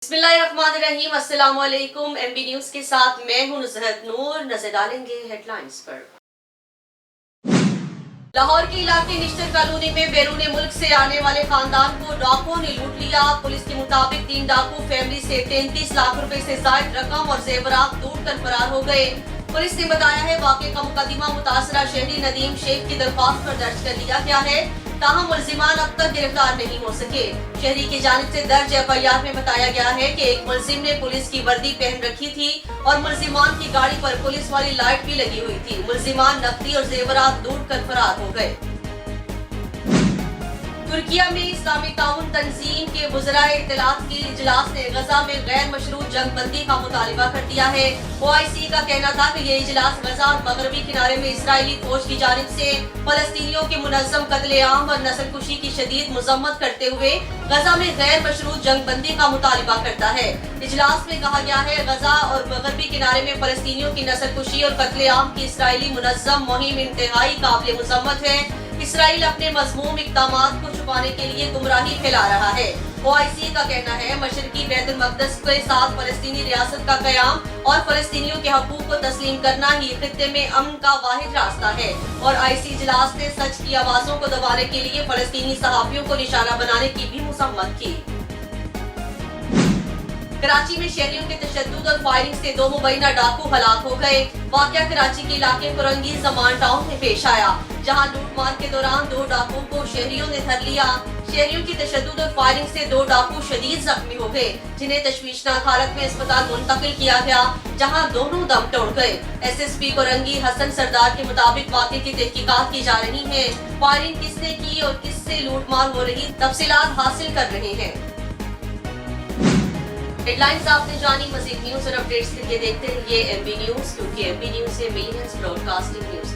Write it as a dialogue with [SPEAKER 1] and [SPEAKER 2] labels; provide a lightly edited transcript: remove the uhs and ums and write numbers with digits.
[SPEAKER 1] बिस्मिल्लाहिर्रहमानिर्रहीम, अस्सलाम वालेकुम। एमबी न्यूज के साथ मैं हूं नुसरत नूर। नजर डालेंगे हेडलाइंस पर। लाहौर के इलाके निश्चित कॉलोनी में बैरून मुल्क से आने वाले खानदान को डाकुओं ने लूट लिया। पुलिस के मुताबिक 3 डाकू फैमिली से 33 लाख रुपए से जायद रकम और जेवरात लूट कर फरार हो गए। पुलिस ने बताया है वाक़े का मुकदमा मुतासरा शहरी नदीम शेख की दरख्वास्त पर दर्ज कर लिया गया है। ताहम मुल्जिमान अब तक गिरफ्तार नहीं हो सके। शहरी की जानिब से दर्ज एफआईआर में बताया गया है कि एक मुल्जिम ने पुलिस की वर्दी पहन रखी थी और मुल्जिमान की गाड़ी पर पुलिस वाली लाइट भी लगी हुई थी। मुल्जिमान नकदी और जेवरात लूट कर फरार हो गए। तुर्किया में इस्लामी ताउन तंजीम के वज़राए इत्तलात के इजलास ने गजा में गैर मशरूत जंग बंदी का मुतालिबा कर दिया है। OIC का कहना था कि ये इजलास गजा और मगरबी किनारे में इसराइली फौज की जानिब से फलस्तीनियों के मुनज़्ज़म कत्ले-आम और नस्लकुशी की शदीद मज़म्मत करते हुए गजा में गैर मशरूत जंग बंदी का मुतालिबा करता है। इजलास में कहा गया है गजा और मगरबी किनारे में फलस्तीनियों की नस्लकुशी और कत्ले-आम की इसराइली मुनज़्ज़म मुहिम इंतहाई काबिल मज़म्मत है। इसराइल अपने मज़मूम इक़दामात को छुपाने के लिए गुमराही फैला रहा है। OIC का कहना है मशरकी बैतुल मक़दस के साथ फलस्तीनी रियासत का क़याम और फलस्तीनियों के हकूक़ को तस्लीम करना ही खित्ते में अमन का वाहिद रास्ता है। और IC इजलास ने सच की आवाज़ों को दबाने के लिए फलस्तीनी सहाफ़ियों को निशाना बनाने की भी मुज़म्मत की। कराची में शहरियों के तशद्दुद और फायरिंग से 2 मुबैना डाकू हलाक हो गए। वाक़या कराची के इलाके कुरंगी ज़मान टाउन में पेश आया, जहां लूटमार के दौरान 2 डाकुओं को शहरियों ने धर लिया। शहरियों की तशद्दुद और फायरिंग से 2 डाकू शदीद जख्मी हो गए, जिन्हें तशवीशनाक हालत में अस्पताल मुंतकिल किया गया, जहां दोनों दम तोड़ गए। SSP कुरंगी हसन सरदार के मुताबिक वाक़े की तहकीकात की जा रही है। फायरिंग किसने की और किससे लूटमार हो रही तफसीलात हासिल कर रहे हैं। हेडलाइंस आपने जानी। मज़ीद न्यूज़ और अपडेट्स के लिए देखते रहिए MB न्यूज़, क्योंकि MB न्यूज़ है मिलियंस ब्रॉडकास्टिंग न्यूज़।